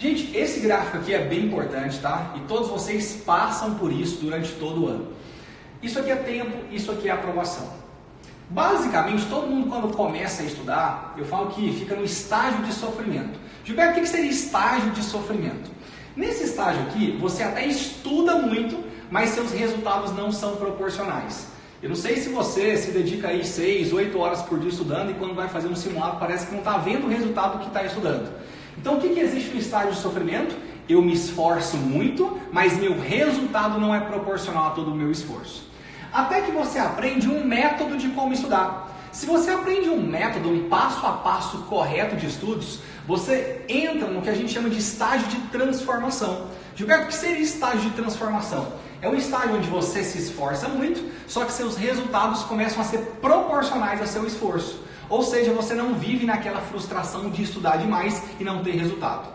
Gente, esse gráfico aqui é bem importante, tá? E todos vocês passam por isso durante todo o ano. Isso aqui é tempo, isso aqui é aprovação. Basicamente, todo mundo quando começa a estudar, eu falo que fica no estágio de sofrimento. Gilberto, o que seria estágio de sofrimento? Nesse estágio aqui, você até estuda muito, mas seus resultados não são proporcionais. Eu não sei se você se dedica aí 6, 8 horas por dia estudando e quando vai fazer um simulado parece que não está vendo o resultado do que está estudando. Então o que existe no estágio de sofrimento? Eu me esforço muito, mas meu resultado não é proporcional a todo o meu esforço. Até que você aprende um método de como estudar. Se você aprende um método, um passo a passo correto de estudos, você entra no que a gente chama de estágio de transformação. Gilberto, o que seria estágio de transformação? É um estágio onde você se esforça muito, só que seus resultados começam a ser proporcionais ao seu esforço. Ou seja, você não vive naquela frustração de estudar demais e não ter resultado.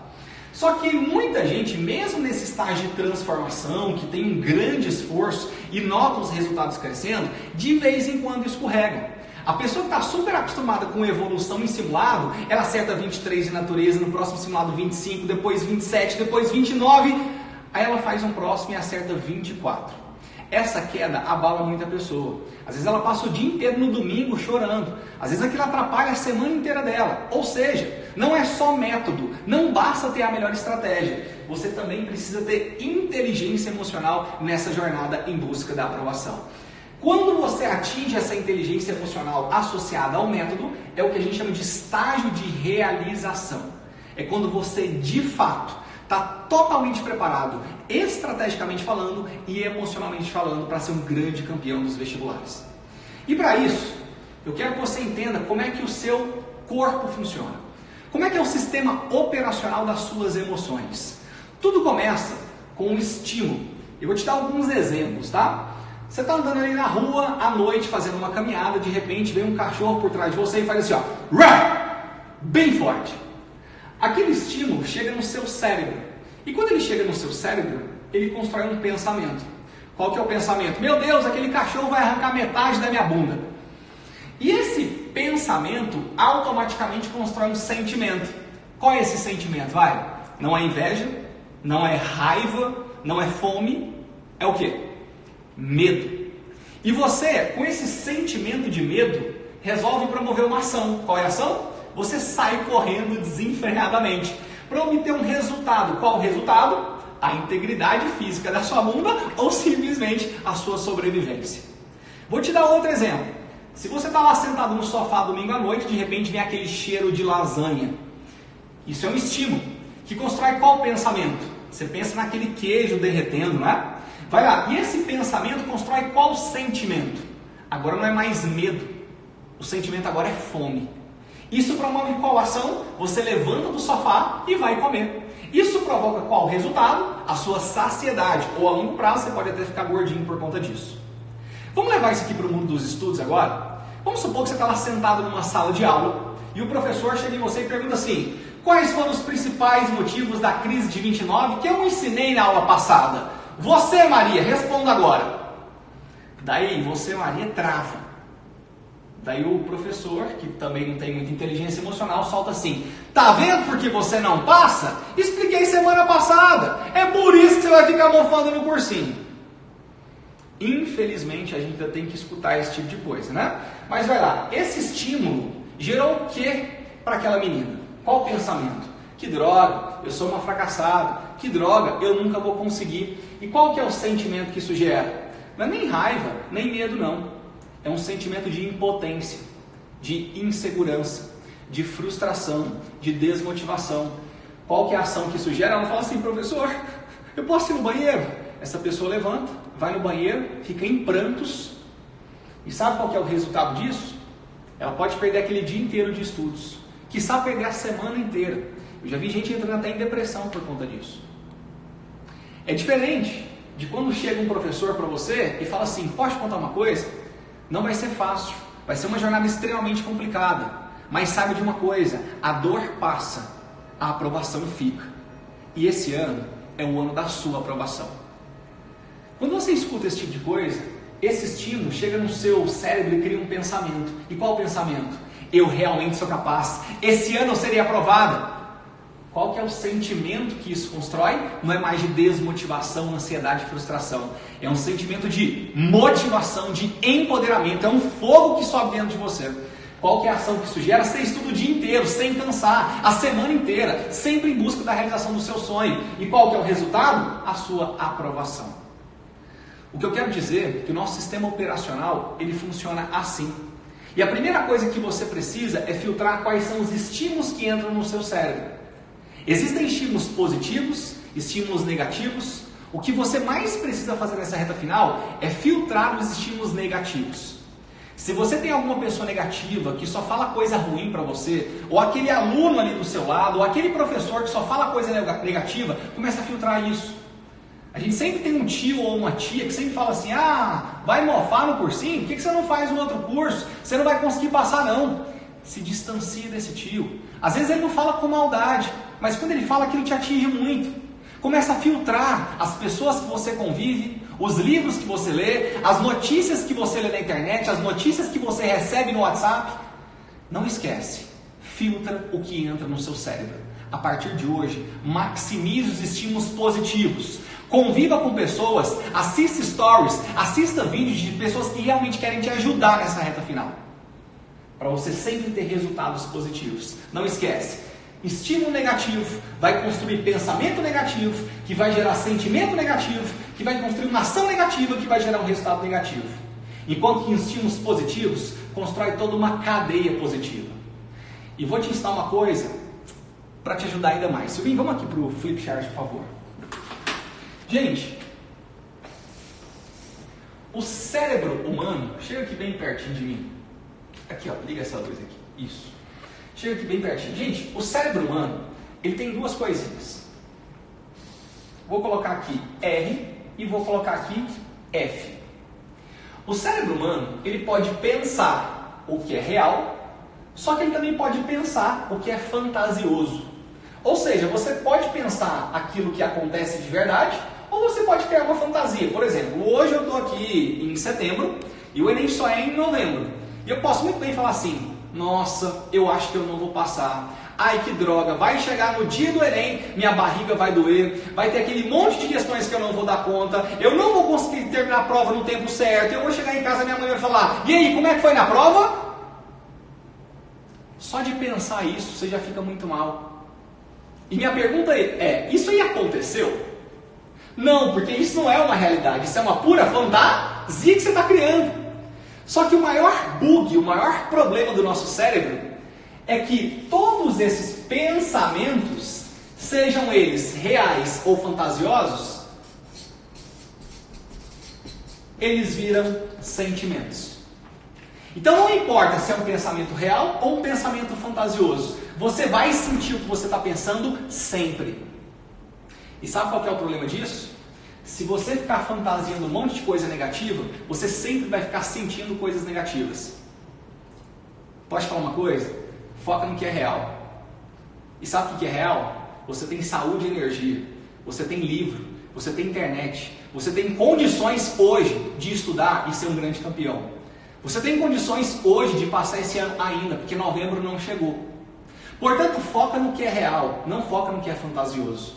Só que muita gente, mesmo nesse estágio de transformação, que tem um grande esforço e nota os resultados crescendo, de vez em quando escorregam. A pessoa que está super acostumada com evolução em simulado, ela acerta 23 de natureza, no próximo simulado 25, depois 27, depois 29, aí ela faz um próximo e acerta 24. Essa queda abala muita pessoa. Às vezes ela passa o dia inteiro no domingo chorando. Às vezes aquilo atrapalha a semana inteira dela. Ou seja, não é só método, não basta ter a melhor estratégia. Você também precisa ter inteligência emocional nessa jornada em busca da aprovação. Quando você atinge essa inteligência emocional associada ao método, é o que a gente chama de estágio de realização. É quando você, de fato, está totalmente preparado, estrategicamente falando e emocionalmente falando, para ser um grande campeão dos vestibulares. E para isso, eu quero que você entenda como é que o seu corpo funciona. Como é que é o sistema operacional das suas emoções. Tudo começa com um estímulo. Eu vou te dar alguns exemplos, tá? Você está andando ali na rua, à noite, fazendo uma caminhada, de repente vem um cachorro por trás de você e faz assim, ó, bem forte. Aquele estímulo chega no seu cérebro. E quando ele chega no seu cérebro, ele constrói um pensamento. Qual que é o pensamento? Meu Deus, aquele cachorro vai arrancar metade da minha bunda. E esse pensamento automaticamente constrói um sentimento. Qual é esse sentimento? Não é inveja, não é raiva, não é fome, é o quê? Medo. E você, com esse sentimento de medo, resolve promover uma ação. Qual é a ação? Você sai correndo desenfreadamente para obter um resultado. Qual o resultado? A integridade física da sua bunda ou simplesmente a sua sobrevivência. Vou te dar outro exemplo. Se você está lá sentado no sofá domingo à noite, de repente vem aquele cheiro de lasanha. Isso é um estímulo que constrói qual pensamento? Você pensa naquele queijo derretendo, não é? Vai lá, e esse pensamento constrói qual sentimento? Agora não é mais medo, o sentimento agora é fome. Isso promove qual ação? Você levanta do sofá e vai comer. Isso provoca qual resultado? A sua saciedade, ou a longo prazo você pode até ficar gordinho por conta disso. Vamos levar isso aqui para o mundo dos estudos agora? Vamos supor que você está lá sentado numa sala de aula e o professor chega em você e pergunta assim: quais foram os principais motivos da crise de 29 que eu ensinei na aula passada? Você, Maria, responda agora. Daí você, Maria, trava. Daí o professor, que também não tem muita inteligência emocional, solta assim: tá vendo por que você não passa? Expliquei semana passada. É por isso que você vai ficar mofando no cursinho. Infelizmente a gente ainda tem que escutar esse tipo de coisa, né? Mas vai lá, esse estímulo gerou o que para aquela menina? Qual o pensamento? Que droga, eu sou uma fracassada. Que droga, eu nunca vou conseguir. E qual que é o sentimento que isso gera? Não é nem raiva, nem medo não. É um sentimento de impotência, de insegurança, de frustração, de desmotivação. Qual que é a ação que isso gera? Ela fala assim: professor, eu posso ir no banheiro? Essa pessoa levanta, vai no banheiro, fica em prantos. E sabe qual que é o resultado disso? Ela pode perder aquele dia inteiro de estudos, quiçá perder a semana inteira. Eu já vi gente entrando até em depressão por conta disso. É diferente de quando chega um professor para você e fala assim: pode contar uma coisa? Não vai ser fácil, vai ser uma jornada extremamente complicada, mas saiba de uma coisa, a dor passa, a aprovação fica. E esse ano é o ano da sua aprovação. Quando você escuta esse tipo de coisa, esse estímulo chega no seu cérebro e cria um pensamento. E qual pensamento? Eu realmente sou capaz, esse ano eu serei aprovada. Qual que é o sentimento que isso constrói? Não é mais de desmotivação, ansiedade e frustração. É um sentimento de motivação, de empoderamento. É um fogo que sobe dentro de você. Qual que é a ação que isso gera? Você estuda o dia inteiro, sem cansar, a semana inteira, sempre em busca da realização do seu sonho. E qual que é o resultado? A sua aprovação. O que eu quero dizer é que o nosso sistema operacional, ele funciona assim. E a primeira coisa que você precisa é filtrar quais são os estímulos que entram no seu cérebro. Existem estímulos positivos, estímulos negativos. O que você mais precisa fazer nessa reta final é filtrar os estímulos negativos. Se você tem alguma pessoa negativa que só fala coisa ruim para você, ou aquele aluno ali do seu lado, ou aquele professor que só fala coisa negativa, começa a filtrar isso. A gente sempre tem um tio ou uma tia que sempre fala assim, vai mofar no cursinho? Por que você não faz um outro curso? Você não vai conseguir passar não. Se distancie desse tio. Às vezes ele não fala com maldade, mas quando ele fala aquilo te atinge muito. Começa a filtrar as pessoas que você convive, os livros que você lê, as notícias que você lê na internet, as notícias que você recebe no WhatsApp. Não esquece, filtra o que entra no seu cérebro. A partir de hoje, maximize os estímulos positivos. Conviva com pessoas, assista stories, assista vídeos de pessoas que realmente querem te ajudar nessa reta final. Para você sempre ter resultados positivos. Não esquece, estímulo negativo vai construir pensamento negativo, que vai gerar sentimento negativo, que vai construir uma ação negativa, que vai gerar um resultado negativo. Enquanto que estímulos positivos constrói toda uma cadeia positiva. E vou te ensinar uma coisa para te ajudar ainda mais. Silvinho, vamos aqui para o flip chart, por favor. Gente, o cérebro humano, chega aqui bem pertinho de mim. Aqui, ó, liga essa luz aqui. Isso. Chega aqui bem pertinho. Gente, o cérebro humano, ele tem duas coisinhas. Vou colocar aqui R e vou colocar aqui F. O cérebro humano, ele pode pensar o que é real, só que ele também pode pensar o que é fantasioso. Ou seja, você pode pensar aquilo que acontece de verdade, ou você pode criar uma fantasia. Por exemplo, hoje eu estou aqui em setembro e o Enem só é em novembro. E eu posso muito bem falar assim, nossa, eu acho que eu não vou passar. Ai, que droga, vai chegar no dia do Enem, minha barriga vai doer, vai ter aquele monte de questões que eu não vou dar conta, eu não vou conseguir terminar a prova no tempo certo, eu vou chegar em casa e minha mãe vai falar, e aí, como é que foi na prova? Só de pensar isso, você já fica muito mal. E minha pergunta é, isso aí aconteceu? Não, porque isso não é uma realidade, isso é uma pura fantasia que você está criando. Só que o maior bug, o maior problema do nosso cérebro é que todos esses pensamentos, sejam eles reais ou fantasiosos, eles viram sentimentos. Então não importa se é um pensamento real ou um pensamento fantasioso, você vai sentir o que você está pensando sempre. E sabe qual que é o problema disso? Se você ficar fantasiando um monte de coisa negativa, você sempre vai ficar sentindo coisas negativas. Pode falar uma coisa? Foca no que é real. E sabe o que é real? Você tem saúde e energia. Você tem livro. Você tem internet. Você tem condições hoje de estudar e ser um grande campeão. Você tem condições hoje de passar esse ano ainda, porque novembro não chegou. Portanto, foca no que é real, não foca no que é fantasioso.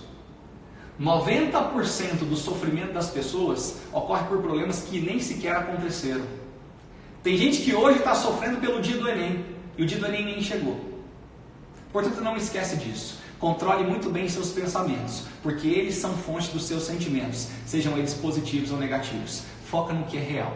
90% do sofrimento das pessoas ocorre por problemas que nem sequer aconteceram. Tem gente que hoje está sofrendo pelo dia do Enem, e o dia do Enem nem chegou. Portanto, não esquece disso. Controle muito bem seus pensamentos, porque eles são fonte dos seus sentimentos, sejam eles positivos ou negativos. Foca no que é real.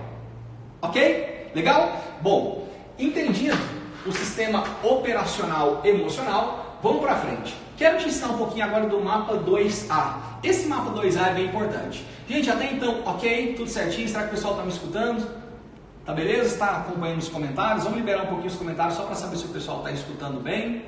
Ok? Legal? Bom, entendido o sistema operacional emocional, vamos para frente. Quero te ensinar um pouquinho agora do mapa 2A. Esse mapa 2A é bem importante. Gente, até então, ok? Tudo certinho? Será que o pessoal está me escutando? Tá beleza? Está acompanhando os comentários? Vamos liberar um pouquinho os comentários só para saber se o pessoal está escutando bem.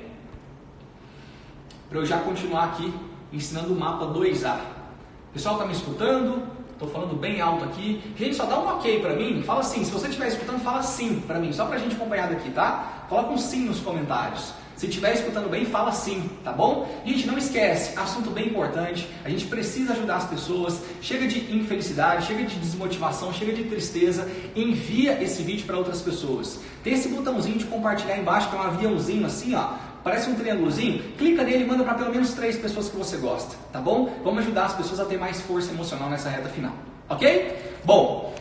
Para eu já continuar aqui ensinando o mapa 2A. O pessoal está me escutando? Estou falando bem alto aqui. Gente, só dá um ok para mim. Fala sim. Se você estiver escutando, fala sim para mim. Só para a gente acompanhar daqui, tá? Coloca um sim nos comentários. Se estiver escutando bem, fala sim, tá bom? Gente, não esquece, assunto bem importante, a gente precisa ajudar as pessoas, chega de infelicidade, chega de desmotivação, chega de tristeza, envia esse vídeo para outras pessoas. Tem esse botãozinho de compartilhar embaixo, que é um aviãozinho assim, ó, Parece um triângulozinho? Clica nele e manda para pelo menos 3 pessoas que você gosta, tá bom? Vamos ajudar as pessoas a ter mais força emocional nessa reta final, ok? Bom,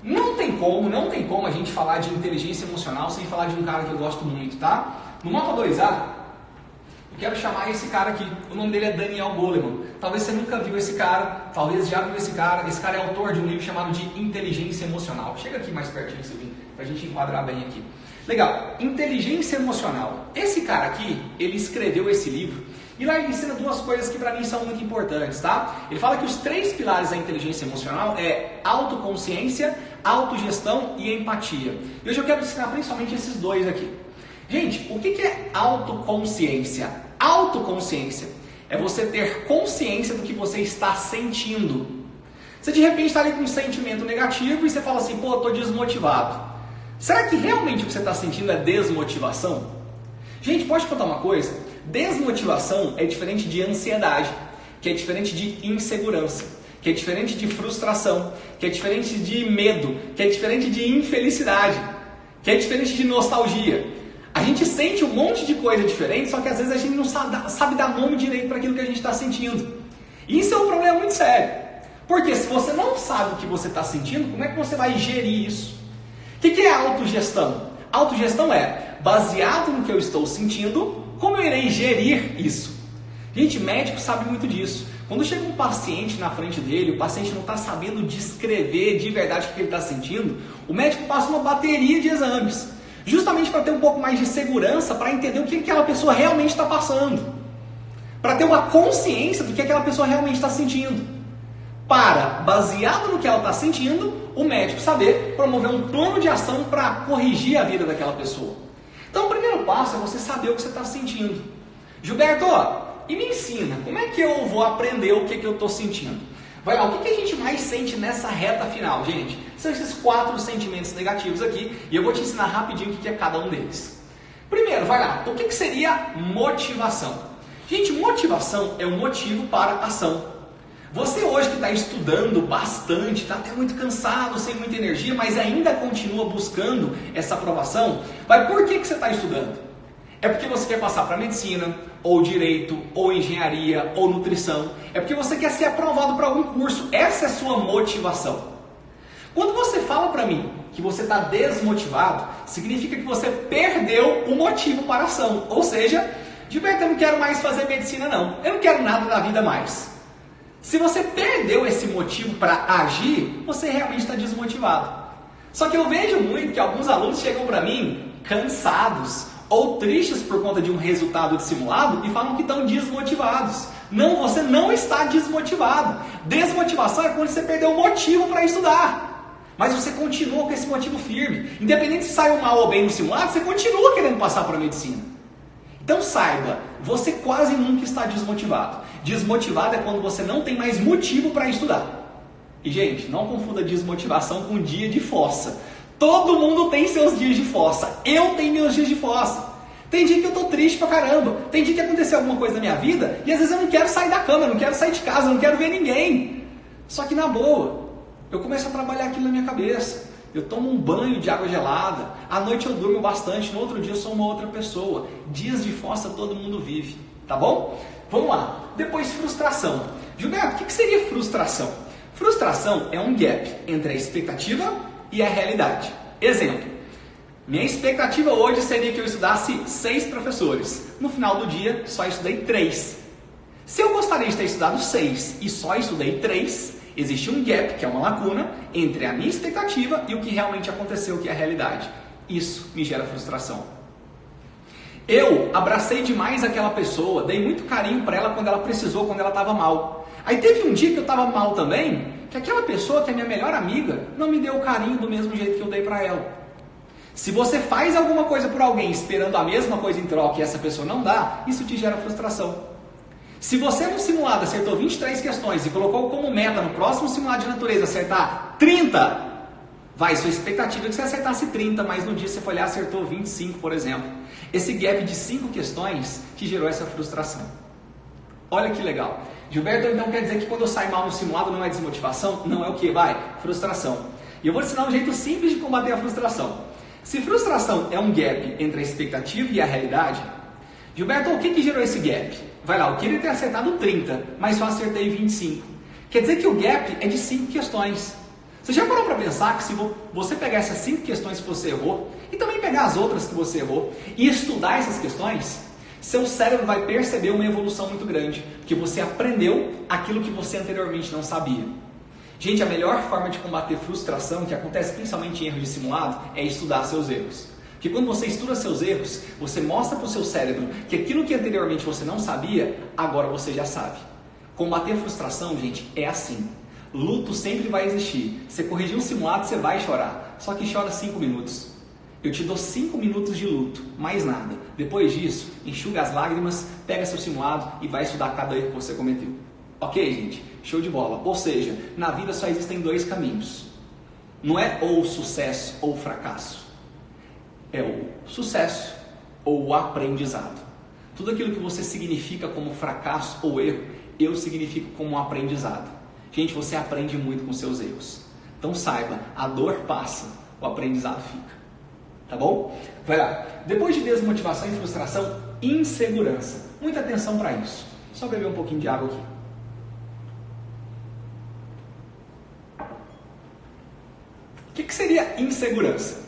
não tem como a gente falar de inteligência emocional sem falar de um cara que eu gosto muito, tá? No Mapa 2A, eu quero chamar esse cara aqui, o nome dele é Daniel Goleman. Talvez você nunca viu esse cara, talvez já viu esse cara é autor de um livro chamado de Inteligência Emocional. Chega aqui mais pertinho, Silvinho, pra gente enquadrar bem aqui. Legal, Inteligência Emocional. Esse cara aqui, ele escreveu esse livro e lá ele ensina 2 coisas que pra mim são muito importantes, tá? Ele fala que os 3 pilares da inteligência emocional é autoconsciência, autogestão e empatia. E hoje eu quero ensinar principalmente esses 2 aqui. Gente, o que é autoconsciência? Autoconsciência é você ter consciência do que você está sentindo. Você de repente está ali com um sentimento negativo e você fala assim, pô, eu tô desmotivado. Será que realmente o que você está sentindo é desmotivação? Gente, pode contar uma coisa? Desmotivação é diferente de ansiedade, que é diferente de insegurança, que é diferente de frustração, que é diferente de medo, que é diferente de infelicidade, que é diferente de nostalgia. A gente sente um monte de coisa diferente, só que às vezes a gente não sabe dar nome direito para aquilo que a gente está sentindo. E isso é um problema muito sério. Porque se você não sabe o que você está sentindo, como é que você vai gerir isso? O que é autogestão? Autogestão é, baseado no que eu estou sentindo, como eu irei gerir isso? Gente, médico sabe muito disso. Quando chega um paciente na frente dele, o paciente não está sabendo descrever de verdade o que ele está sentindo, o médico passa uma bateria de exames. Justamente para ter um pouco mais de segurança, para entender o que aquela pessoa realmente está passando. Para ter uma consciência do que aquela pessoa realmente está sentindo. Para, baseado no que ela está sentindo, o médico saber promover um plano de ação para corrigir a vida daquela pessoa. Então o primeiro passo é você saber o que você está sentindo. Gilberto, e me ensina, como é que eu vou aprender o que eu estou sentindo? Vai lá, o que a gente mais sente nessa reta final, gente? São esses 4 sentimentos negativos aqui e eu vou te ensinar rapidinho o que é cada um deles. Primeiro, vai lá, o que seria motivação? Gente, motivação é um motivo para ação. Você hoje que está estudando bastante, está até muito cansado, sem muita energia, mas ainda continua buscando essa aprovação, por que você está estudando? É porque você quer passar para medicina, ou direito, ou engenharia, ou nutrição. É porque você quer ser aprovado para algum curso. Essa é a sua motivação. Quando você fala para mim que você está desmotivado, significa que você perdeu o motivo para a ação. Ou seja, Gilberto, eu não quero mais fazer medicina não. Eu não quero nada da vida mais. Se você perdeu esse motivo para agir, você realmente está desmotivado. Só que eu vejo muito que alguns alunos chegam para mim cansados ou tristes por conta de um resultado dissimulado e falam que estão desmotivados. Não, você não está desmotivado. Desmotivação é quando você perdeu o motivo para estudar. Mas você continua com esse motivo firme. Independente se saiu mal ou bem no simulado, você continua querendo passar para a medicina. Então saiba, você quase nunca está desmotivado. Desmotivado é quando você não tem mais motivo para estudar. E gente, não confunda desmotivação com dia de fossa. Todo mundo tem seus dias de fossa. Eu tenho meus dias de fossa. Tem dia que eu tô triste pra caramba. Tem dia que aconteceu alguma coisa na minha vida e às vezes eu não quero sair da cama, eu não quero sair de casa, eu não quero ver ninguém. Só que na boa, eu começo a trabalhar aquilo na minha cabeça. Eu tomo um banho de água gelada. À noite eu durmo bastante, no outro dia eu sou uma outra pessoa. Dias de fossa todo mundo vive. Tá bom? Vamos lá. Depois, frustração. Gilberto, o que seria frustração? Frustração é um gap entre a expectativa e a realidade. Exemplo, minha expectativa hoje seria que eu estudasse 6 professores. No final do dia, só estudei 3. Se eu gostaria de ter estudado 6 e só estudei 3, existe um gap, que é uma lacuna, entre a minha expectativa e o que realmente aconteceu, que é a realidade. Isso me gera frustração. Eu abracei demais aquela pessoa, dei muito carinho para ela quando ela precisou, quando ela estava mal. Aí teve um dia que eu estava mal também, que aquela pessoa que é minha melhor amiga não me deu o carinho do mesmo jeito que eu dei para ela. Se você faz alguma coisa por alguém esperando a mesma coisa em troca e essa pessoa não dá, isso te gera frustração. Se você no simulado acertou 23 questões e colocou como meta no próximo simulado de natureza acertar 30, sua expectativa é que você acertasse 30, mas no dia você foi lá e acertou 25, por exemplo. Esse gap de 5 questões te gerou essa frustração. Olha que legal. Gilberto, então quer dizer que quando eu saio mal no simulado não é desmotivação? Não é o que? Frustração. E eu vou te ensinar um jeito simples de combater a frustração. Se frustração é um gap entre a expectativa e a realidade, Gilberto, o que gerou esse gap? Vai lá, eu queria ter acertado 30, mas só acertei 25. Quer dizer que o gap é de 5 questões. Você já parou para pensar que se você pegar essas 5 questões que você errou, e também pegar as outras que você errou, e estudar essas questões, seu cérebro vai perceber uma evolução muito grande, porque você aprendeu aquilo que você anteriormente não sabia. Gente, a melhor forma de combater frustração, que acontece principalmente em erros de simulado, é estudar seus erros. Porque quando você estuda seus erros, você mostra para o seu cérebro que aquilo que anteriormente você não sabia, agora você já sabe. Combater a frustração, gente, é assim. Luto sempre vai existir. Você corrigir um simulado, você vai chorar. Só que chora 5 minutos. Eu te dou 5 minutos de luto, mais nada. Depois disso, enxuga as lágrimas, pega seu simulado e vai estudar cada erro que você cometeu. Ok, gente? Show de bola. Ou seja, na vida só existem 2 caminhos. Não é ou sucesso ou fracasso. É o sucesso ou o aprendizado. Tudo aquilo que você significa como fracasso ou erro, eu significo como um aprendizado. Gente, você aprende muito com seus erros. Então saiba, a dor passa, o aprendizado fica. Tá bom? Vai lá. Depois de desmotivação e frustração, insegurança. Muita atenção para isso. Só beber um pouquinho de água aqui. O que seria insegurança?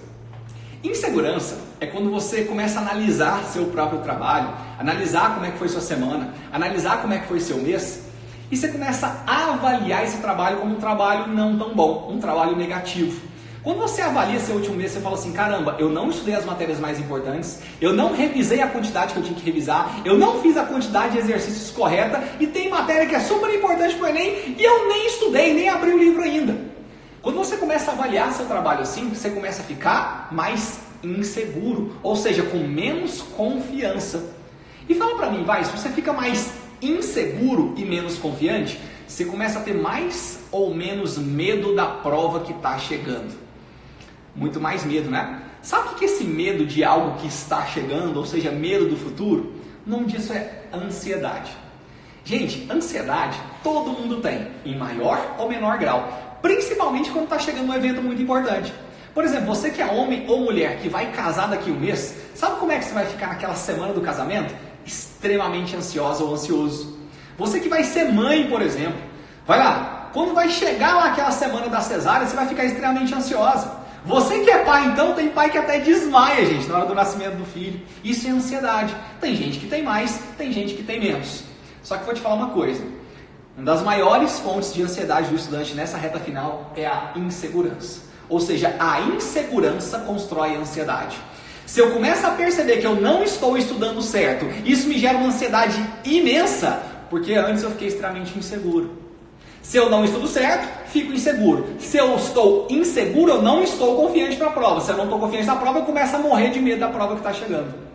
Insegurança é quando você começa a analisar seu próprio trabalho, analisar como é que foi sua semana, analisar como é que foi seu mês, e você começa a avaliar esse trabalho como um trabalho não tão bom, um trabalho negativo. Quando você avalia seu último mês, você fala assim, caramba, eu não estudei as matérias mais importantes, eu não revisei a quantidade que eu tinha que revisar, eu não fiz a quantidade de exercícios correta, e tem matéria que é super importante para o Enem, e eu nem estudei, nem abri o livro ainda. Quando você começa a avaliar seu trabalho assim, você começa a ficar mais inseguro, ou seja, com menos confiança. E fala pra mim, se você fica mais inseguro e menos confiante, você começa a ter mais ou menos medo da prova que está chegando. Muito mais medo, né? Sabe o que é esse medo de algo que está chegando, ou seja, medo do futuro? O nome disso é ansiedade. Gente, ansiedade todo mundo tem, em maior ou menor grau. Principalmente quando está chegando um evento muito importante. Por exemplo, você que é homem ou mulher que vai casar daqui a um mês, sabe como é que você vai ficar naquela semana do casamento? Extremamente ansiosa ou ansioso. Você que vai ser mãe, por exemplo, vai lá, quando vai chegar lá aquela semana da cesárea, você vai ficar extremamente ansiosa. Você que é pai, então, tem pai que até desmaia, gente, na hora do nascimento do filho. Isso é ansiedade. Tem gente que tem mais, tem gente que tem menos. Só que vou te falar uma coisa. Uma das maiores fontes de ansiedade do estudante nessa reta final é a insegurança. Ou seja, a insegurança constrói a ansiedade. Se eu começo a perceber que eu não estou estudando certo, isso me gera uma ansiedade imensa, porque antes eu fiquei extremamente inseguro. Se eu não estudo certo, fico inseguro. Se eu estou inseguro, eu não estou confiante na prova. Se eu não estou confiante na prova, eu começo a morrer de medo da prova que está chegando.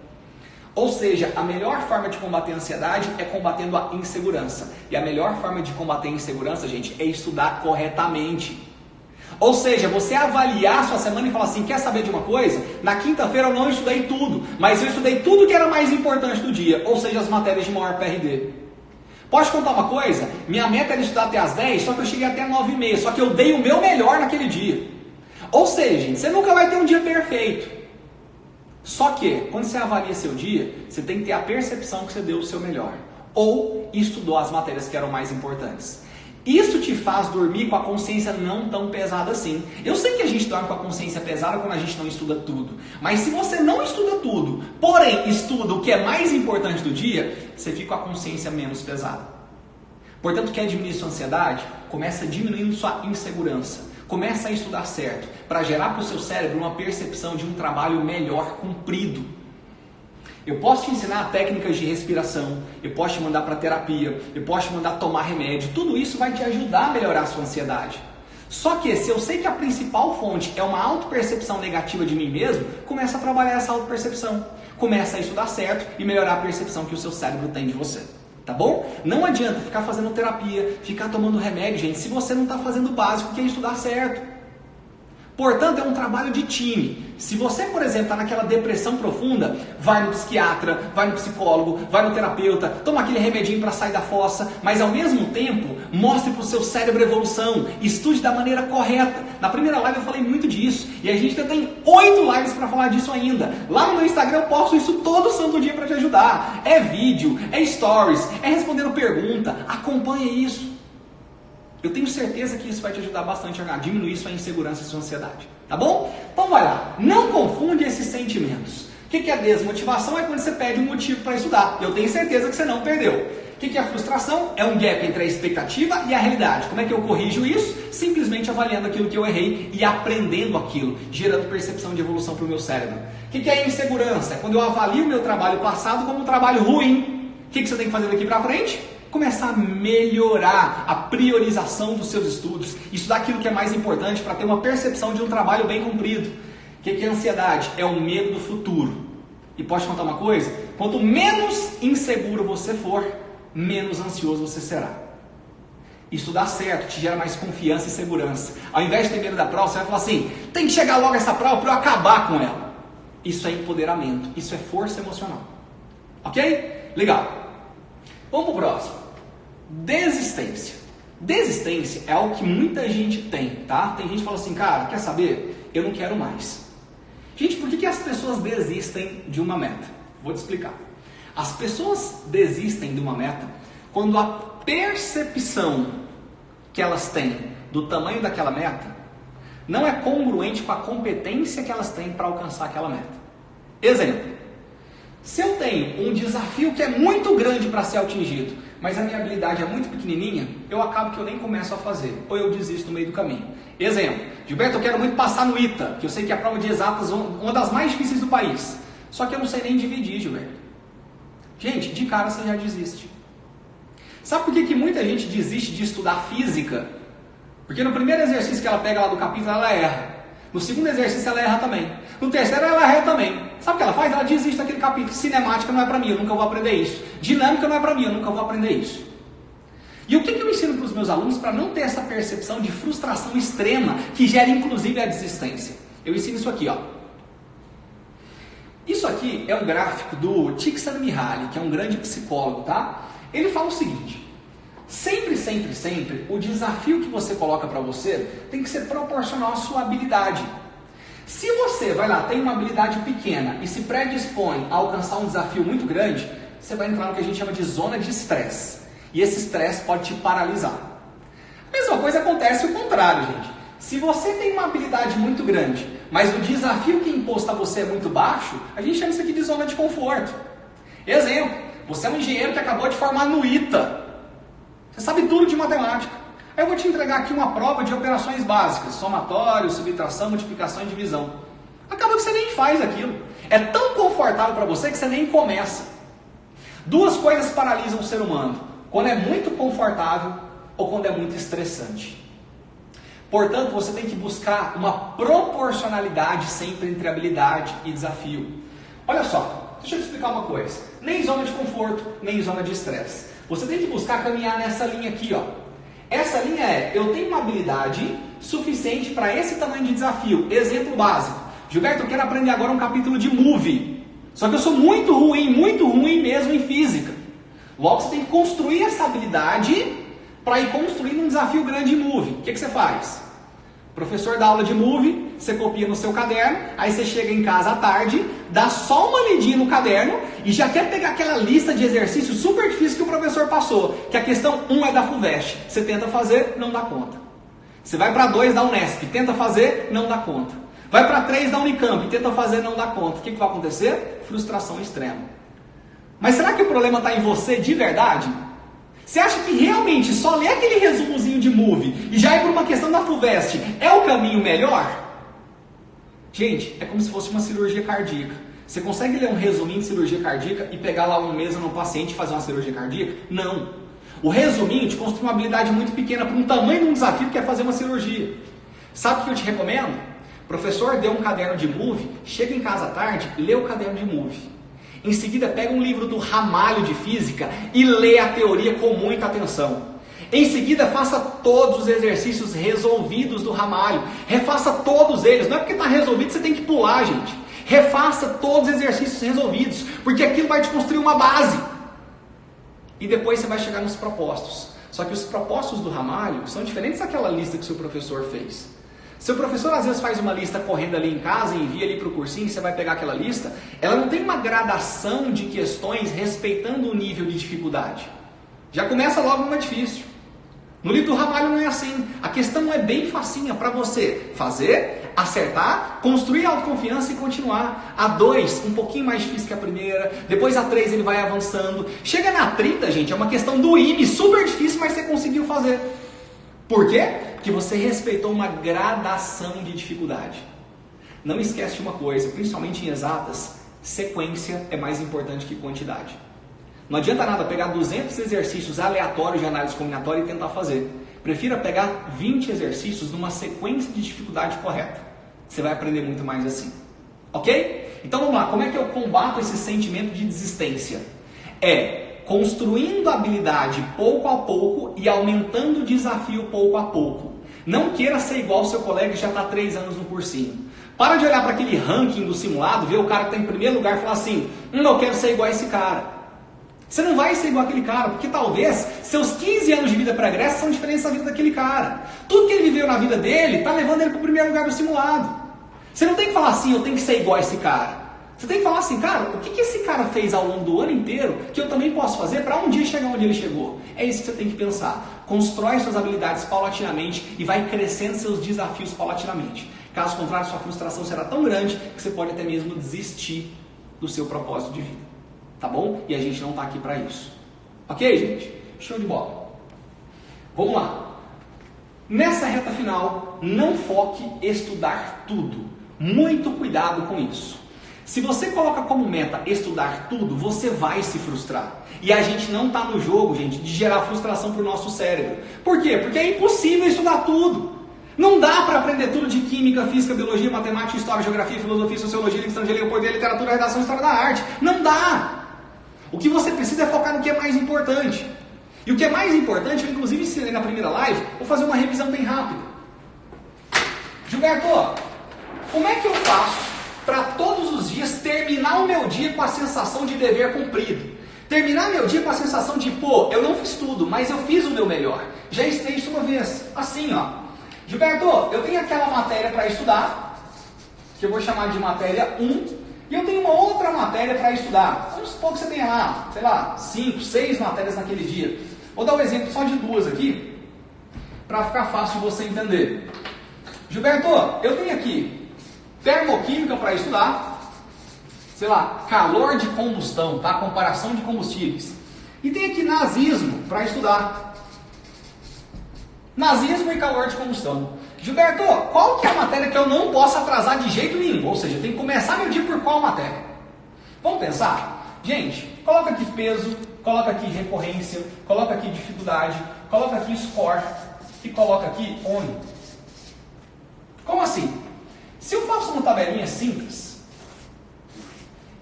Ou seja, a melhor forma de combater a ansiedade é combatendo a insegurança. E a melhor forma de combater a insegurança, gente, é estudar corretamente. Ou seja, você avaliar a sua semana e falar assim, quer saber de uma coisa? Na quinta-feira eu não estudei tudo, mas eu estudei tudo que era mais importante do dia, ou seja, as matérias de maior PRD. Pode contar uma coisa? Minha meta era estudar até as 10, só que eu cheguei até 9h30, só que eu dei o meu melhor naquele dia. Ou seja, gente, você nunca vai ter um dia perfeito. Só que, quando você avalia seu dia, você tem que ter a percepção que você deu o seu melhor. Ou estudou as matérias que eram mais importantes. Isso te faz dormir com a consciência não tão pesada assim. Eu sei que a gente dorme com a consciência pesada quando a gente não estuda tudo. Mas se você não estuda tudo, porém estuda o que é mais importante do dia, você fica com a consciência menos pesada. Portanto, quer diminuir sua ansiedade? Começa diminuindo sua insegurança. Começa a estudar certo, para gerar para o seu cérebro uma percepção de um trabalho melhor cumprido. Eu posso te ensinar técnicas de respiração, eu posso te mandar para terapia, eu posso te mandar tomar remédio, tudo isso vai te ajudar a melhorar a sua ansiedade. Só que se eu sei que a principal fonte é uma autopercepção negativa de mim mesmo, começa a trabalhar essa autopercepção. Começa a estudar certo e melhorar a percepção que o seu cérebro tem de você. Tá bom? Não adianta ficar fazendo terapia, ficar tomando remédio, gente, se você não está fazendo o básico, que é estudar certo. Portanto, é um trabalho de time. Se você, por exemplo, está naquela depressão profunda, vai no psiquiatra, vai no psicólogo, vai no terapeuta, toma aquele remedinho para sair da fossa, mas ao mesmo tempo, mostre para o seu cérebro a evolução, estude da maneira correta. Na primeira live eu falei muito disso, e a gente ainda tem 8 lives para falar disso ainda. Lá no meu Instagram eu posto isso todo santo dia para te ajudar. É vídeo, é stories, é respondendo pergunta, acompanhe isso. Eu tenho certeza que isso vai te ajudar bastante a diminuir sua insegurança e sua ansiedade. Tá bom? Então vai lá. Não confunde esses sentimentos. O que é desmotivação? É quando você perde um motivo para estudar. Eu tenho certeza que você não perdeu. O que é frustração? É um gap entre a expectativa e a realidade. Como é que eu corrijo isso? Simplesmente avaliando aquilo que eu errei e aprendendo aquilo, gerando percepção de evolução para o meu cérebro. O que é insegurança? É quando eu avalio o meu trabalho passado como um trabalho ruim. O que você tem que fazer daqui para frente? Começar a melhorar a priorização dos seus estudos, estudar aquilo que é mais importante para ter uma percepção de um trabalho bem cumprido. O que é ansiedade? É o medo do futuro. E pode contar uma coisa? Quanto menos inseguro você for, menos ansioso você será. Isso dá certo, te gera mais confiança e segurança. Ao invés de ter medo da prova, você vai falar assim, tem que chegar logo essa prova para eu acabar com ela. Isso é empoderamento, isso é força emocional. Ok? Legal. Vamos para o próximo. Desistência. Desistência é algo que muita gente tem, tá? Tem gente que fala assim, cara, quer saber? Eu não quero mais. Gente, por que as pessoas desistem de uma meta? Vou te explicar. As pessoas desistem de uma meta quando a percepção que elas têm do tamanho daquela meta não é congruente com a competência que elas têm para alcançar aquela meta. Exemplo. Se eu tenho um desafio que é muito grande para ser atingido, mas a minha habilidade é muito pequenininha, eu acabo que eu nem começo a fazer, ou eu desisto no meio do caminho. Exemplo, Gilberto, eu quero muito passar no ITA, que eu sei que é a prova de exatas uma das mais difíceis do país. Só que eu não sei nem dividir, Gilberto. Gente, de cara você já desiste. Sabe por que muita gente desiste de estudar física? Porque no primeiro exercício que ela pega lá do capítulo, ela erra. No segundo exercício ela erra também. No terceiro ela erra também. Sabe o que ela faz? Ela desiste daquele capítulo. Cinemática não é pra mim, eu nunca vou aprender isso. Dinâmica não é pra mim, eu nunca vou aprender isso. E o que eu ensino para os meus alunos para não ter essa percepção de frustração extrema que gera inclusive a desistência? Eu ensino isso aqui, ó. Isso aqui é um gráfico do Csikszentmihalyi, que é um grande psicólogo, tá? Ele fala o seguinte: sempre, o desafio que você coloca para você tem que ser proporcional à sua habilidade. Se você vai lá, tem uma habilidade pequena e se predispõe a alcançar um desafio muito grande, você vai entrar no que a gente chama de zona de estresse. E esse estresse pode te paralisar. A mesma coisa acontece o contrário, gente. Se você tem uma habilidade muito grande, mas o desafio que é imposto a você é muito baixo, a gente chama isso aqui de zona de conforto. Exemplo, você é um engenheiro que acabou de formar no ITA. Você sabe tudo de matemática. Aí eu vou te entregar aqui uma prova de operações básicas, somatório, subtração, multiplicação e divisão. Acaba que você nem faz aquilo. É tão confortável para você que você nem começa. Duas coisas paralisam o ser humano: quando é muito confortável ou quando é muito estressante. Portanto, você tem que buscar uma proporcionalidade sempre entre habilidade e desafio. Olha só, deixa eu te explicar uma coisa. Nem zona de conforto, nem zona de estresse. Você tem que buscar caminhar nessa linha aqui, ó. Essa linha é, eu tenho uma habilidade suficiente para esse tamanho de desafio. Exemplo básico. Gilberto, eu quero aprender agora um capítulo de movie. Só que eu sou muito ruim mesmo em física. Logo, você tem que construir essa habilidade para ir construindo um desafio grande em movie. O que você faz? O professor dá aula de movie, você copia no seu caderno, aí você chega em casa à tarde, dá só uma lidinha no caderno e já quer pegar aquela lista de exercícios super difíceis que o professor passou, que a questão 1 é da FUVEST. Você tenta fazer, não dá conta. Você vai para 2 da Unesp, tenta fazer, não dá conta. Vai para 3 da Unicamp, tenta fazer, não dá conta. O que vai acontecer? Frustração extrema. Mas será que o problema está em você de verdade? Você acha que realmente só ler aquele resumozinho de movie e já ir por uma questão da FUVEST é o caminho melhor? Gente, é como se fosse uma cirurgia cardíaca. Você consegue ler um resuminho de cirurgia cardíaca e pegar lá um mês no paciente e fazer uma cirurgia cardíaca? Não. O resuminho te construi uma habilidade muito pequena para um tamanho de um desafio que é fazer uma cirurgia. Sabe o que eu te recomendo? O professor deu um caderno de movie, chega em casa à tarde, lê o caderno de movie. Em seguida, pega um livro do Ramalho de Física e lê a teoria com muita atenção. Em seguida, faça todos os exercícios resolvidos do ramalho. Refaça todos eles. Não é porque está resolvido que você tem que pular, gente. Refaça todos os exercícios resolvidos, porque aquilo vai te construir uma base. E depois você vai chegar nos propostos. Só que os propostos do ramalho são diferentes daquela lista que o seu professor fez. Seu professor às vezes faz uma lista correndo ali em casa e envia ali para o cursinho, você vai pegar aquela lista, ela não tem uma gradação de questões respeitando o nível de dificuldade. Já começa logo uma difícil. No livro do ramalho não é assim. A questão é bem facinha para você fazer, acertar, construir autoconfiança e continuar. A 2, um pouquinho mais difícil que a primeira. Depois a 3 ele vai avançando. Chega na 30, gente, é uma questão do IME, super difícil, mas você conseguiu fazer. Por quê? Porque você respeitou uma gradação de dificuldade. Não esquece de uma coisa, principalmente em exatas, sequência é mais importante que quantidade. Não adianta nada pegar 200 exercícios aleatórios de análise combinatória e tentar fazer. Prefira pegar 20 exercícios numa sequência de dificuldade correta. Você vai aprender muito mais assim. Ok? Então vamos lá, como é que eu combato esse sentimento de desistência? É construindo a habilidade pouco a pouco e aumentando o desafio pouco a pouco. Não queira ser igual ao seu colega que já está há 3 anos no cursinho. Para de olhar para aquele ranking do simulado, ver o cara que está em primeiro lugar e falar assim, eu quero ser igual a esse cara. Você não vai ser igual àquele cara, porque talvez seus 15 anos de vida pregressa são diferentes da vida daquele cara. Tudo que ele viveu na vida dele está levando ele para o primeiro lugar do simulado. Você não tem que falar assim, eu tenho que ser igual a esse cara. Você tem que falar assim, cara, o que esse cara fez ao longo do ano inteiro que eu também posso fazer para um dia chegar onde ele chegou? É isso que você tem que pensar. Constrói suas habilidades paulatinamente e vai crescendo seus desafios paulatinamente. Caso contrário, sua frustração será tão grande que você pode até mesmo desistir do seu propósito de vida. Tá bom? E a gente não está aqui para isso. Ok, gente? Show de bola. Vamos lá. Nessa reta final, não foque em estudar tudo. Muito cuidado com isso. Se você coloca como meta estudar tudo, você vai se frustrar. E a gente não está no jogo, gente, de gerar frustração para o nosso cérebro. Por quê? Porque é impossível estudar tudo. Não dá para aprender tudo de química, física, biologia, matemática, história, geografia, filosofia, sociologia, língua estrangeira, português, literatura, redação, história da arte. Não dá! O que você precisa é focar no que é mais importante. E o que é mais importante, eu inclusive ensinei na primeira live, vou fazer uma revisão bem rápida. Gilberto, como é que eu faço para todos os dias terminar o meu dia com a sensação de dever cumprido? Terminar meu dia com a sensação de, eu não fiz tudo, mas eu fiz o meu melhor. Já ensinei isso uma vez, assim, ó. Gilberto, eu tenho aquela matéria para estudar, que eu vou chamar de matéria 1, e eu tenho uma outra matéria para estudar. Vamos supor que você tenha lá, sei lá, 5, 6 matérias naquele dia. Vou dar um exemplo só de 2 aqui, para ficar fácil de você entender. Gilberto, eu tenho aqui termoquímica para estudar, sei lá, calor de combustão, tá? Comparação de combustíveis. E tem aqui nazismo para estudar. Nazismo e calor de combustão. Gilberto, qual que é a matéria que eu não posso atrasar de jeito nenhum? Ou seja, eu tenho que começar meu dia por qual matéria? Vamos pensar? Gente, coloca aqui peso, coloca aqui recorrência, coloca aqui dificuldade, coloca aqui score e coloca aqui ONI. Como assim? Se eu faço uma tabelinha simples,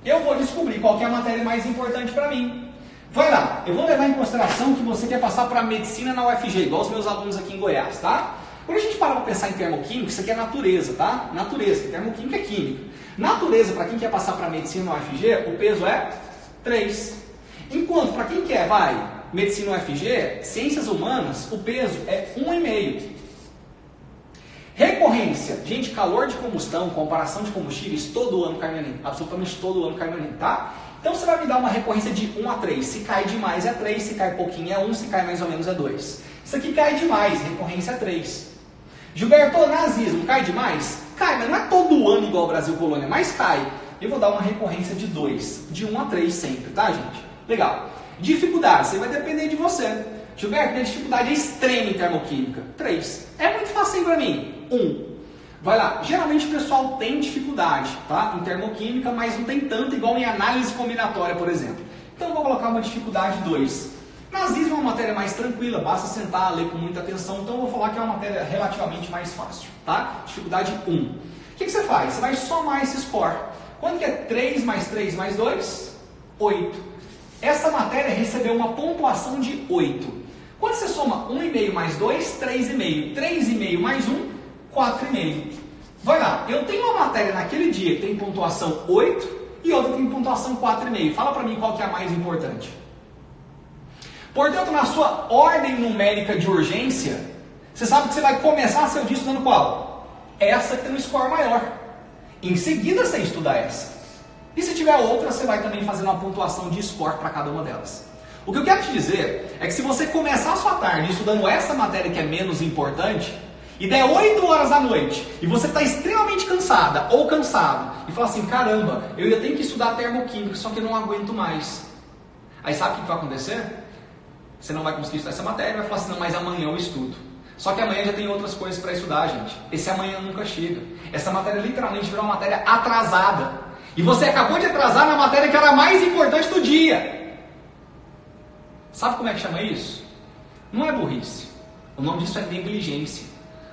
eu vou descobrir qual que é a matéria mais importante para mim. Vai lá, eu vou levar em consideração que você quer passar para medicina na UFG, igual os meus alunos aqui em Goiás, tá? Quando a gente para para pensar em termoquímica, isso aqui é natureza, tá? Natureza, termoquímica é química. Natureza, para quem quer passar para medicina na UFG, o peso é 3. Enquanto, para quem quer, medicina UFG, ciências humanas, o peso é 1,5. Recorrência, gente, calor de combustão, comparação de combustíveis, todo ano cai no Enem. Absolutamente todo ano cai no Enem, tá? Então você vai me dar uma recorrência de 1 a 3. Se cai demais é 3, se cai pouquinho é 1, se cai mais ou menos é 2. Isso aqui cai demais, recorrência é 3. Gilberto, nazismo, cai demais? Cai, mas não é todo ano igual ao Brasil Colônia, mas cai. Eu vou dar uma recorrência de 2, de 1 a 3 sempre, tá, gente? Legal. Dificuldade, você vai depender de você. Gilberto, minha dificuldade é extrema em termoquímica. 3. É muito fácil para mim. 1. Vai lá. Geralmente o pessoal tem dificuldade, tá? Em termoquímica, mas não tem tanto igual em análise combinatória, por exemplo. Então eu vou colocar uma dificuldade 2. Nazismo é uma matéria mais tranquila, basta sentar, ler com muita atenção, então eu vou falar que é uma matéria relativamente mais fácil, tá? Dificuldade 1. O que você faz? Você vai somar esse score. Quanto que é 3 mais 3 mais 2? 8. Essa matéria recebeu uma pontuação de 8. Quando você soma 1,5 mais 2, 3,5. 3,5 mais 1, 4,5. Vai lá, eu tenho uma matéria naquele dia que tem pontuação 8 e outra que tem pontuação 4,5. Fala pra mim qual que é a mais importante. Portanto, na sua ordem numérica de urgência, você sabe que você vai começar seu dia estudando qual? Essa que tem um score maior. Em seguida você estuda essa. E se tiver outra, você vai também fazer uma pontuação de score para cada uma delas. O que eu quero te dizer é que se você começar a sua tarde estudando essa matéria que é menos importante, e der 8 horas da noite, e você está extremamente cansada ou cansado, e fala assim, caramba, eu ainda tenho que estudar termoquímica, só que eu não aguento mais. Aí sabe o que vai acontecer? Você não vai conseguir estudar essa matéria, vai falar assim, não, mas amanhã eu estudo. Só que amanhã já tem outras coisas para estudar, gente. Esse amanhã nunca chega. Essa matéria literalmente virou uma matéria atrasada. E você acabou de atrasar na matéria que era a mais importante do dia. Sabe como é que chama isso? Não é burrice. O nome disso é negligência.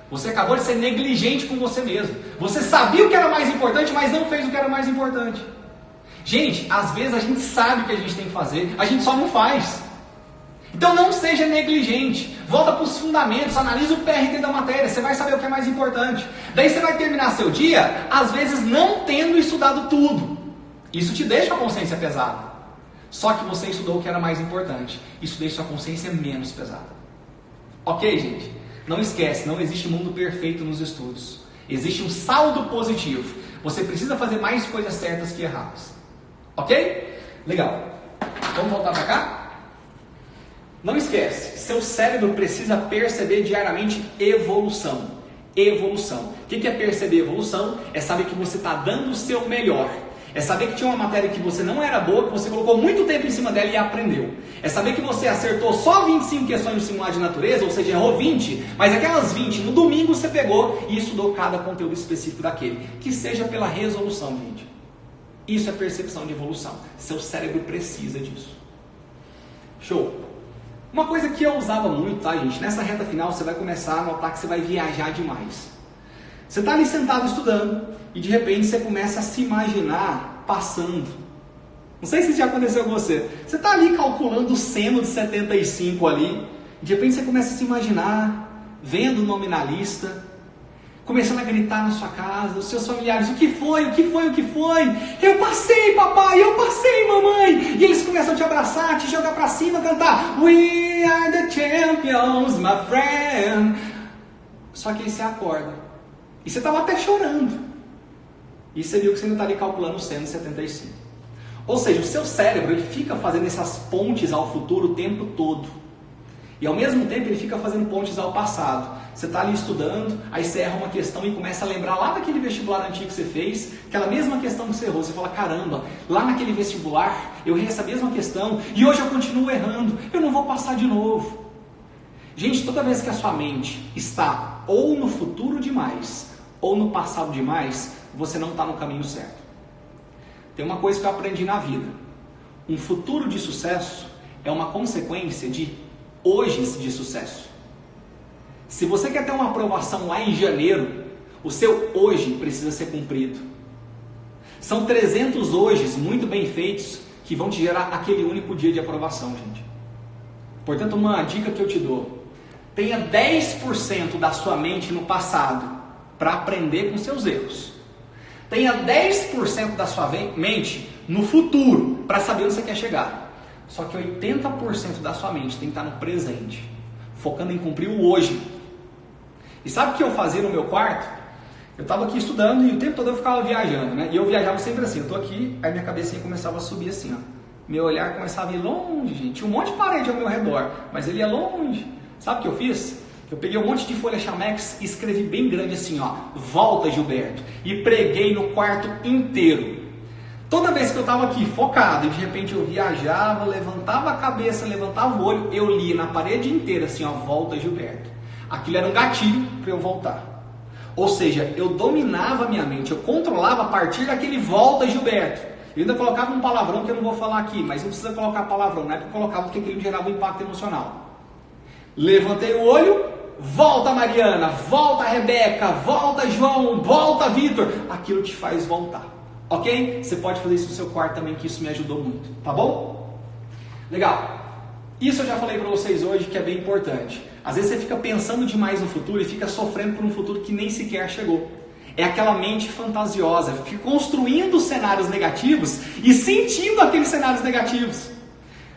Você acabou de ser negligente com você mesmo. Você sabia o que era mais importante, mas não fez o que era mais importante. Gente, às vezes a gente sabe o que a gente tem que fazer, a gente só não faz. Então não seja negligente. Volta para os fundamentos, analisa o PRT da matéria, você vai saber o que é mais importante. Daí você vai terminar seu dia, às vezes não tendo estudado tudo. Isso te deixa a consciência pesada. Só que você estudou o que era mais importante. Isso deixa sua consciência menos pesada. Ok, gente? Não esquece, não existe mundo perfeito nos estudos. Existe um saldo positivo. Você precisa fazer mais coisas certas que erradas. Ok? Legal. Vamos voltar para cá? Não esquece, seu cérebro precisa perceber diariamente evolução. Evolução. O que é perceber evolução? É saber que você está dando o seu melhor. É saber que tinha uma matéria que você não era boa, que você colocou muito tempo em cima dela e aprendeu. É saber que você acertou só 25 questões no simulado de natureza, ou seja, errou 20, mas aquelas 20 no domingo você pegou e estudou cada conteúdo específico daquele. Que seja pela resolução, gente. Isso é percepção de evolução. Seu cérebro precisa disso. Show! Uma coisa que eu usava muito, tá, gente? Nessa reta final você vai começar a notar que você vai viajar demais. Você está ali sentado estudando e de repente você começa a se imaginar passando. Não sei se isso já aconteceu com você. Você está ali calculando o seno de 75 ali e de repente você começa a se imaginar vendo o nome na lista, começando a gritar na sua casa, os seus familiares, o que foi, o que foi, o que foi? Eu passei, papai, eu passei, mamãe. E eles começam a te abraçar, te jogar pra cima, cantar We are the champions, my friend. Só que aí você acorda. E você estava até chorando. E você viu que você ainda está ali calculando o seno de 75. Ou seja, o seu cérebro ele fica fazendo essas pontes ao futuro o tempo todo. E ao mesmo tempo ele fica fazendo pontes ao passado. Você está ali estudando, aí você erra uma questão e começa a lembrar lá daquele vestibular antigo que você fez, aquela mesma questão que você errou. Você fala, caramba, lá naquele vestibular eu errei essa mesma questão e hoje eu continuo errando, eu não vou passar de novo. Gente, toda vez que a sua mente está ou no futuro demais, ou no passado demais, você não está no caminho certo. Tem uma coisa que eu aprendi na vida. Um futuro de sucesso é uma consequência de hoje de sucesso. Se você quer ter uma aprovação lá em janeiro, o seu hoje precisa ser cumprido. São 300 hojes muito bem feitos que vão te gerar aquele único dia de aprovação, gente. Portanto, uma dica que eu te dou. Tenha 10% da sua mente no passado para aprender com seus erros. Tenha 10% da sua mente no futuro para saber onde você quer chegar. Só que 80% da sua mente tem que estar no presente, focando em cumprir o hoje. E sabe o que eu fazia no meu quarto? Eu estava aqui estudando e o tempo todo eu ficava viajando, né? E eu viajava sempre assim, eu tô aqui, aí minha cabecinha começava a subir assim, ó. Meu olhar começava a ir longe, gente. Tinha um monte de parede ao meu redor, mas ele ia longe. Sabe o que eu fiz? Eu peguei um monte de folha chamex e escrevi bem grande assim, ó, volta Gilberto, e preguei no quarto inteiro. Toda vez que eu estava aqui focado e de repente eu viajava, levantava a cabeça, levantava o olho, eu lia na parede inteira assim, ó, volta Gilberto. Aquilo era um gatilho para eu voltar. Ou seja, eu dominava a minha mente, eu controlava a partir daquele volta Gilberto. Eu ainda colocava um palavrão que eu não vou falar aqui, mas não precisa colocar palavrão, não é porque eu colocava porque aquilo gerava um impacto emocional. Levantei o olho, volta Mariana, volta Rebeca, volta João, volta Vitor. Aquilo te faz voltar, ok? Você pode fazer isso no seu quarto também, que isso me ajudou muito, tá bom? Legal. Isso eu já falei para vocês hoje que é bem importante. Às vezes você fica pensando demais no futuro e fica sofrendo por um futuro que nem sequer chegou. É aquela mente fantasiosa, fica construindo cenários negativos e sentindo aqueles cenários negativos.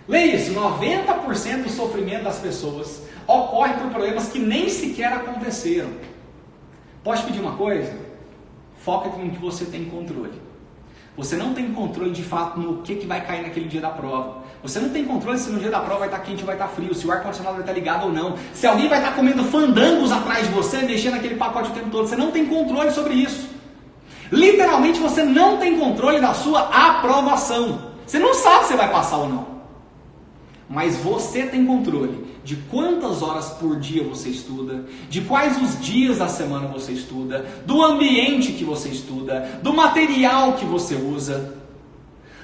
Leia isso, 90% do sofrimento das pessoas ocorre por problemas que nem sequer aconteceram. Posso te pedir uma coisa? Foca no que você tem controle. Você não tem controle de fato no que vai cair naquele dia da prova. Você não tem controle se no dia da prova vai estar quente ou vai estar frio, se o ar-condicionado vai estar ligado ou não, se alguém vai estar comendo fandangos atrás de você, mexendo naquele pacote o tempo todo. Você não tem controle sobre isso. Literalmente você não tem controle da sua aprovação. Você não sabe se vai passar ou não. Mas você tem controle de quantas horas por dia você estuda, de quais os dias da semana você estuda, do ambiente que você estuda, do material que você usa,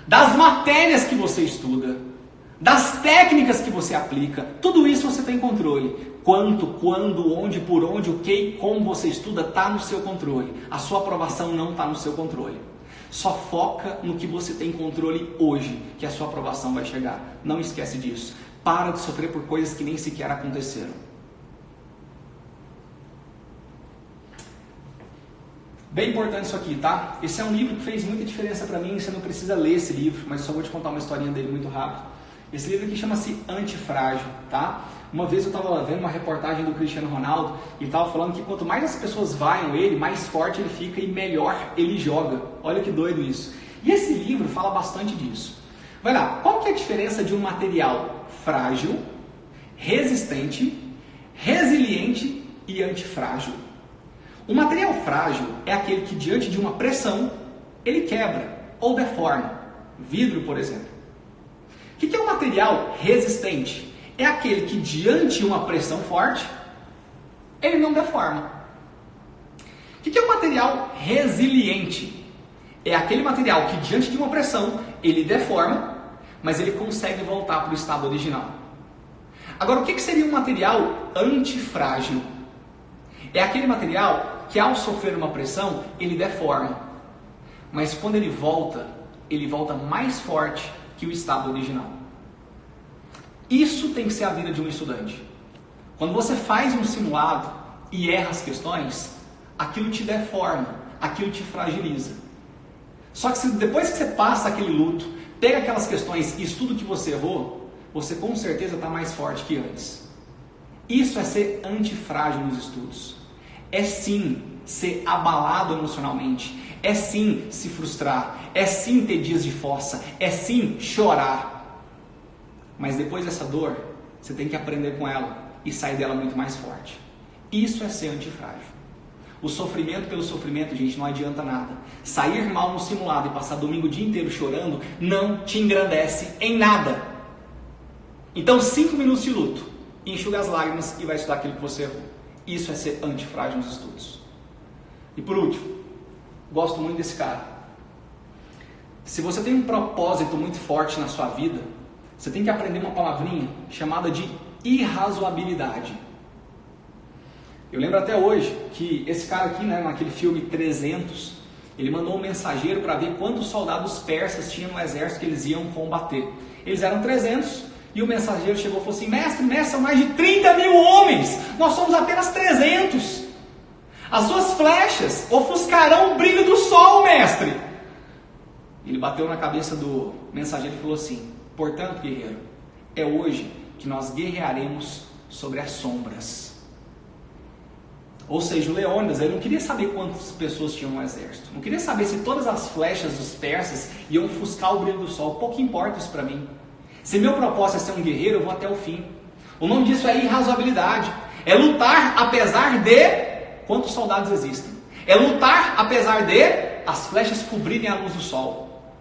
das matérias que você estuda, das técnicas que você aplica. Tudo isso você tem controle. Quanto, quando, onde, por onde, o que e como você estuda está no seu controle. A sua aprovação não está no seu controle. Só foca no que você tem controle hoje, que a sua aprovação vai chegar. Não esquece disso. Para de sofrer por coisas que nem sequer aconteceram. Bem importante isso aqui, tá? Esse é um livro que fez muita diferença para mim. Você não precisa ler esse livro, mas só vou te contar uma historinha dele muito rápido. Esse livro aqui chama-se Antifrágil, tá? Uma vez eu estava vendo uma reportagem do Cristiano Ronaldo e ele estava falando que quanto mais as pessoas vaiam ele, mais forte ele fica e melhor ele joga. Olha que doido isso. E esse livro fala bastante disso. Vai lá, qual que é a diferença de um material frágil, resistente, resiliente e antifrágil? O material frágil é aquele que diante de uma pressão ele quebra ou deforma. Vidro, por exemplo. O que é um material resistente? É aquele que diante de uma pressão forte, ele não deforma. O que é um material resiliente? É aquele material que diante de uma pressão, ele deforma, mas ele consegue voltar para o estado original. Agora, o que seria um material antifrágil? É aquele material que ao sofrer uma pressão, ele deforma, mas quando ele volta mais forte que o estado original. Isso tem que ser a vida de um estudante. Quando você faz um simulado e erra as questões, aquilo te deforma, aquilo te fragiliza. Só que depois que você passa aquele luto, pega aquelas questões e estuda o que você errou, você com certeza está mais forte que antes. Isso é ser antifrágil nos estudos. É sim ser abalado emocionalmente. É sim se frustrar. É sim ter dias de fossa. É sim chorar. Mas depois dessa dor, você tem que aprender com ela e sair dela muito mais forte. Isso é ser antifrágil. O sofrimento pelo sofrimento, gente, não adianta nada. Sair mal no simulado e passar domingo o dia inteiro chorando não te engrandece em nada. Então 5 minutos de luto, enxuga as lágrimas e vai estudar aquilo que você errou. Isso é ser antifrágil nos estudos. E por último, gosto muito desse cara. Se você tem um propósito muito forte na sua vida, você tem que aprender uma palavrinha chamada de irrazoabilidade. Eu lembro até hoje que esse cara aqui, naquele filme 300, ele mandou um mensageiro para ver quantos soldados persas tinham no exército que eles iam combater. Eles eram 300 e o mensageiro chegou e falou assim: mestre, são mais de 30 mil homens, nós somos apenas 300. As suas flechas ofuscarão o brilho do sol, mestre. Ele bateu na cabeça do mensageiro e falou assim: portanto, guerreiro, é hoje que nós guerrearemos sobre as sombras. Ou seja, o Leônidas, ele não queria saber quantas pessoas tinham no exército. Não queria saber se todas as flechas dos persas iam ofuscar o brilho do sol. Pouco importa isso para mim. Se meu propósito é ser um guerreiro, eu vou até o fim. O nome disso é irrazoabilidade. É lutar apesar de quantos soldados existem. É lutar apesar de as flechas cobrirem a luz do sol.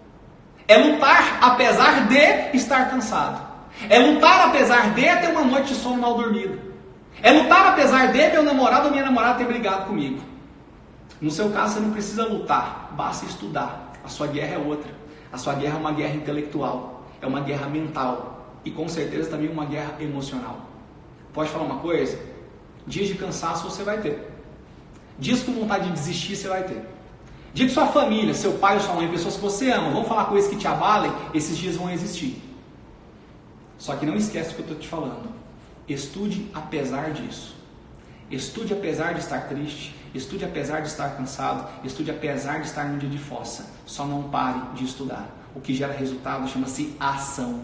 É lutar apesar de estar cansado. É lutar apesar de ter uma noite de sono mal dormida. É lutar apesar de meu namorado ou minha namorada ter brigado comigo. No seu caso, você não precisa lutar, basta estudar. A sua guerra é outra. A sua guerra é uma guerra intelectual, é uma guerra mental e com certeza também uma guerra emocional. Pode falar uma coisa? Dias de cansaço você vai ter. Dias com vontade de desistir você vai ter. Dia que sua família, seu pai ou sua mãe, pessoas que você ama, vão falar coisas que te abalem, esses dias vão existir. Só que não esquece o que eu estou te falando. Estude apesar disso. Estude apesar de estar triste, estude apesar de estar cansado, estude apesar de estar num dia de fossa. Só não pare de estudar. O que gera resultado chama-se ação.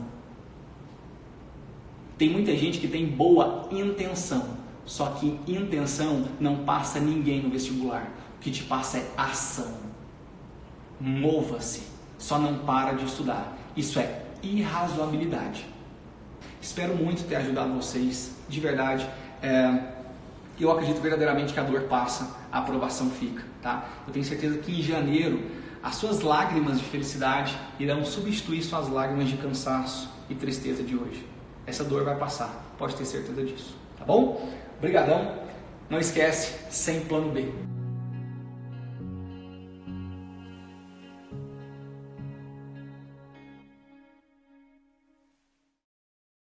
Tem muita gente que tem boa intenção, só que intenção não passa ninguém no vestibular. O que te passa é ação. Mova-se, só não para de estudar. Isso é irrazoabilidade. Espero muito ter ajudado vocês, de verdade. Eu acredito verdadeiramente que a dor passa, a aprovação fica, tá? Eu tenho certeza que em janeiro as suas lágrimas de felicidade irão substituir suas lágrimas de cansaço e tristeza de hoje. Essa dor vai passar, pode ter certeza disso, tá bom? Obrigadão, não esquece, sem plano B.